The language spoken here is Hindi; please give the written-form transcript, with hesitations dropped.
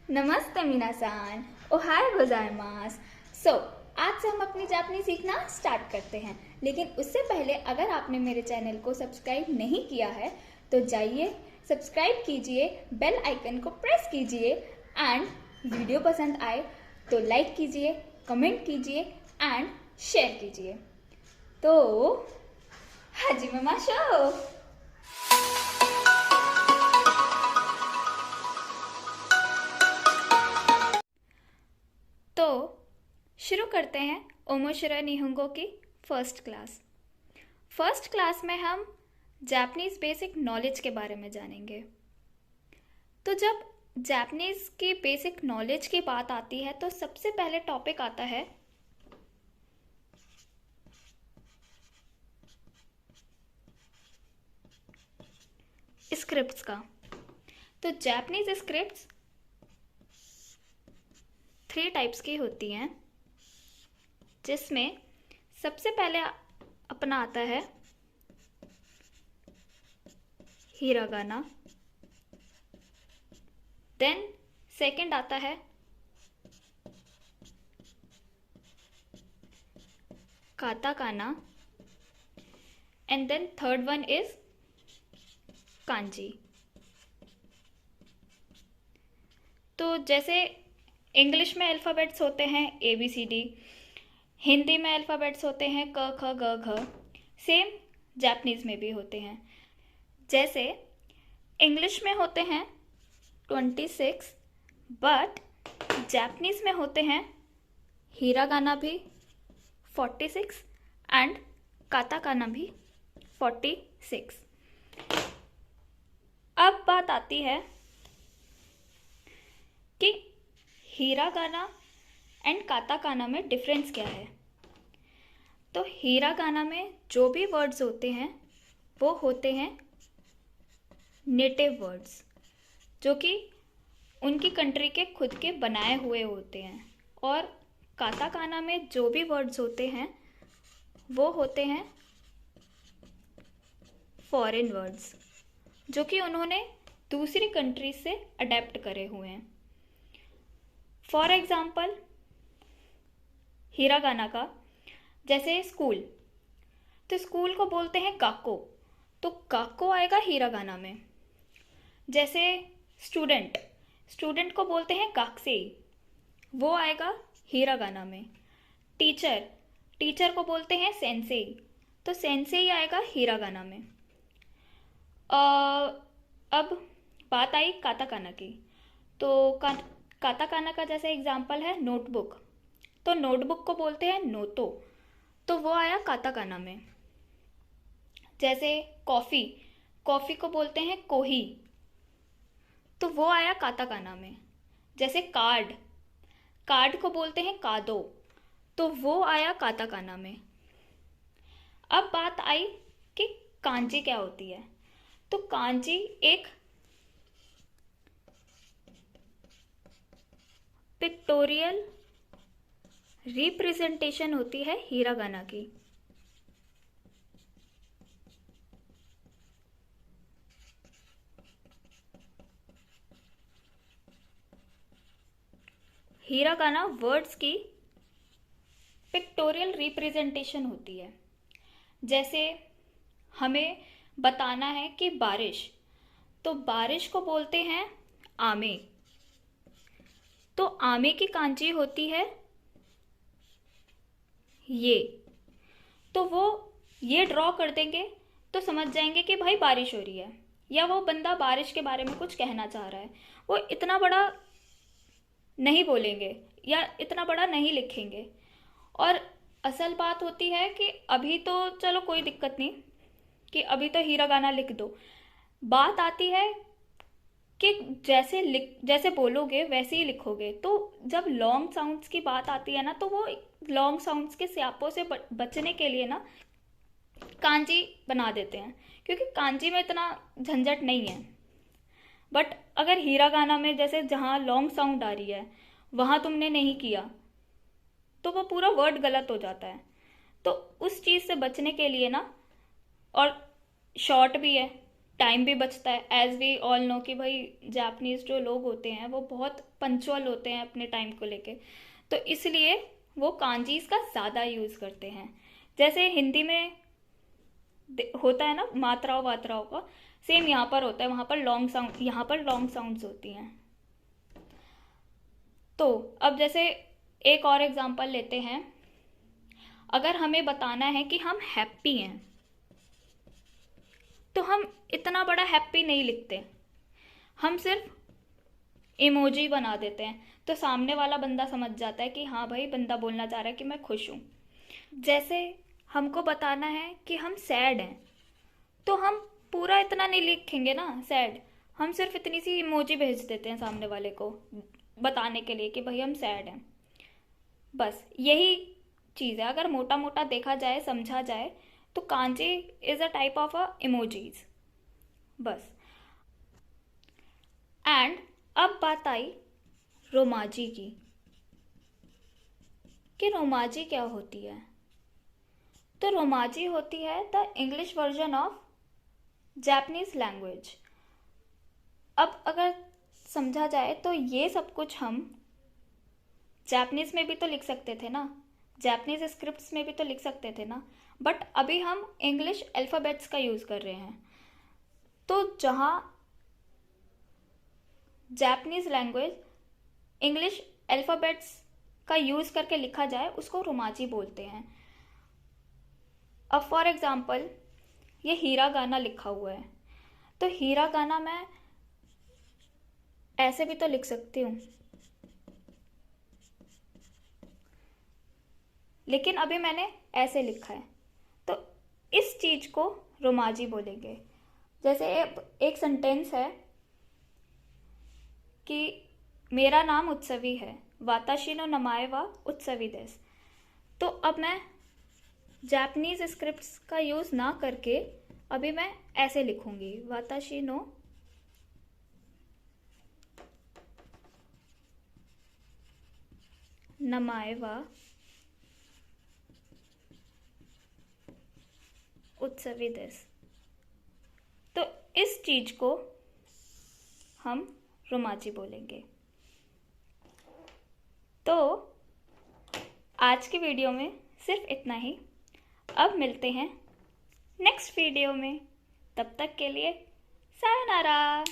नमस्ते minasan, ओहाय गोजाइमास। आज से हम अपनी जापानी सीखना स्टार्ट करते हैं, लेकिन उससे पहले अगर आपने मेरे चैनल को सब्सक्राइब नहीं किया है तो जाइए सब्सक्राइब कीजिए, बेल आइकन को प्रेस कीजिए एंड वीडियो पसंद आए तो लाइक कीजिए, कमेंट कीजिए एंड शेयर कीजिए। तो हाजिमे माशो। तो शुरू करते हैं ओमोशिरा निहोंगो की फर्स्ट क्लास में हम जापानीज़ बेसिक नॉलेज के बारे में जानेंगे। तो जब जापानीज़ की बेसिक नॉलेज की बात आती है तो सबसे पहले टॉपिक आता है स्क्रिप्ट्स का। तो जापानीज़ स्क्रिप्ट्स 3 टाइप्स की होती हैं, जिसमें सबसे पहले अपना आता है हिरागाना, देन सेकंड आता है katakana and then third one is kanji. तो जैसे इंग्लिश में अल्फ़ाबेट्स होते हैं ABCD, हिंदी में अल्फ़ाबेट्स होते हैं क ख ग घ, सेम जापानीज़ में भी होते हैं। जैसे इंग्लिश में होते हैं 26, बट जापानीज़ में होते हैं हिरागाना भी 46 एंड काताकाना भी 46। अब बात आती है कि हिरागाना एंड काताकाना में डिफरेंस क्या है। तो हिरागाना में जो भी वर्ड्स होते हैं वो होते हैं नेटिव वर्ड्स, जो कि उनकी कंट्री के खुद के बनाए हुए होते हैं, और काताकाना में जो भी वर्ड्स होते हैं वो होते हैं फॉरेन वर्ड्स, जो कि उन्होंने दूसरी कंट्री से अडेप्ट करे हुए हैं। फॉर एग्जाम्पल हिरागाना का, जैसे स्कूल, तो स्कूल को बोलते हैं गाको, तो गाको आएगा हिरागाना में। जैसे स्टूडेंट को बोलते हैं गाक्सेई, वो आएगा हिरागाना में। टीचर को बोलते हैं सेंसेई, तो सेंसेई आएगा हिरागाना में। अब बात आई काताकाना की, तो काताकाना का जैसे एग्जाम्पल है नोटबुक, तो नोटबुक को बोलते हैं नोतो, तो वो आया काताकाना में। जैसे कॉफ़ी को बोलते हैं कोही, तो वो आया काताकाना में। जैसे कार्ड को बोलते हैं कादो, तो वो आया काताकाना में। अब बात आई कि कांजी क्या होती है। तो कांजी एक पिक्टोरियल रिप्रेजेंटेशन होती है हिरागाना की। हिरागाना वर्ड्स की पिक्टोरियल रिप्रेजेंटेशन होती है। जैसे हमें बताना है कि बारिश, तो बारिश को बोलते हैं आमे, तो आमे की कांजी होती है ये। तो वो ये ड्रॉ कर देंगे तो समझ जाएंगे कि भाई बारिश हो रही है, या वो बंदा बारिश के बारे में कुछ कहना चाह रहा है। वो इतना बड़ा नहीं बोलेंगे या इतना बड़ा नहीं लिखेंगे। और असल बात होती है कि अभी तो चलो कोई दिक्कत नहीं कि अभी तो हिरागाना लिख दो, बात आती है कि जैसे बोलोगे वैसे ही लिखोगे। तो जब लॉन्ग साउंड्स की बात आती है ना, तो वो लॉन्ग साउंड्स के स्यापों से बचने के लिए ना कांजी बना देते हैं, क्योंकि कांजी में इतना झंझट नहीं है। बट अगर हिरागाना में जैसे जहाँ लॉन्ग साउंड आ रही है वहाँ तुमने नहीं किया तो वो पूरा वर्ड गलत हो जाता है। तो उस चीज़ से बचने के लिए ना, और शॉर्ट भी है टाइम भी बचता है। एज वी ऑल नो कि भाई जापानीज जो लोग होते हैं वो बहुत पंचुअल होते हैं अपने टाइम को लेके, तो इसलिए वो कांजीज का ज़्यादा यूज़ करते हैं। जैसे हिंदी में होता है ना मात्राओं वात्राओं का, सेम यहाँ पर होता है। वहाँ पर लॉन्ग साउंड, यहाँ पर लॉन्ग साउंड्स होती हैं। तो अब जैसे एक और एग्जांपल लेते हैं। अगर हमें बताना है कि हम हैप्पी हैं, तो हम इतना बड़ा हैप्पी नहीं लिखते, हम सिर्फ इमोजी बना देते हैं, तो सामने वाला बंदा समझ जाता है कि हाँ भाई बंदा बोलना चाह रहा है कि मैं खुश हूँ। जैसे हमको बताना है कि हम सैड हैं, तो हम पूरा इतना नहीं लिखेंगे ना सैड, हम सिर्फ इतनी सी इमोजी भेज देते हैं सामने वाले को बताने के लिए कि भाई हम सैड हैं। बस यही चीज़ है। अगर मोटा मोटा देखा जाए, समझा जाए, तो kanji is a type of a emojis. बस। एंड अब बात आई रोमाजी की, कि रोमाजी क्या होती है। तो रोमाजी होती है the English version of Japanese language. अब अगर समझा जाए तो ये सब कुछ हम जापानीज में भी तो लिख सकते थे ना, जापानीज स्क्रिप्ट्स में भी तो लिख सकते थे ना, बट अभी हम इंग्लिश अल्फ़ाबेट्स का यूज़ कर रहे हैं। तो जहाँ जापानीज लैंग्वेज इंग्लिश अल्फ़ाबेट्स का यूज़ करके लिखा जाए उसको रोमाजी बोलते हैं। अब फॉर एग्ज़ाम्पल ये हीरा गाना लिखा हुआ है, तो हीरा गाना मैं ऐसे भी तो लिख सकती हूँ, लेकिन अभी मैंने ऐसे लिखा है, तो इस चीज़ को रोमाजी बोलेंगे। जैसे एक सेंटेंस है कि मेरा नाम उत्सवी है, वाताशी नो नमाए वा उत्सवी देस। तो अब मैं जापानीज स्क्रिप्ट्स का यूज़ ना करके अभी मैं ऐसे लिखूंगी, वाताशी नो नमाए वा उत्सवी देस। तो इस चीज़ को हम रोमाजी बोलेंगे। तो आज की वीडियो में सिर्फ इतना ही। अब मिलते हैं नेक्स्ट वीडियो में, तब तक के लिए सायोनारा।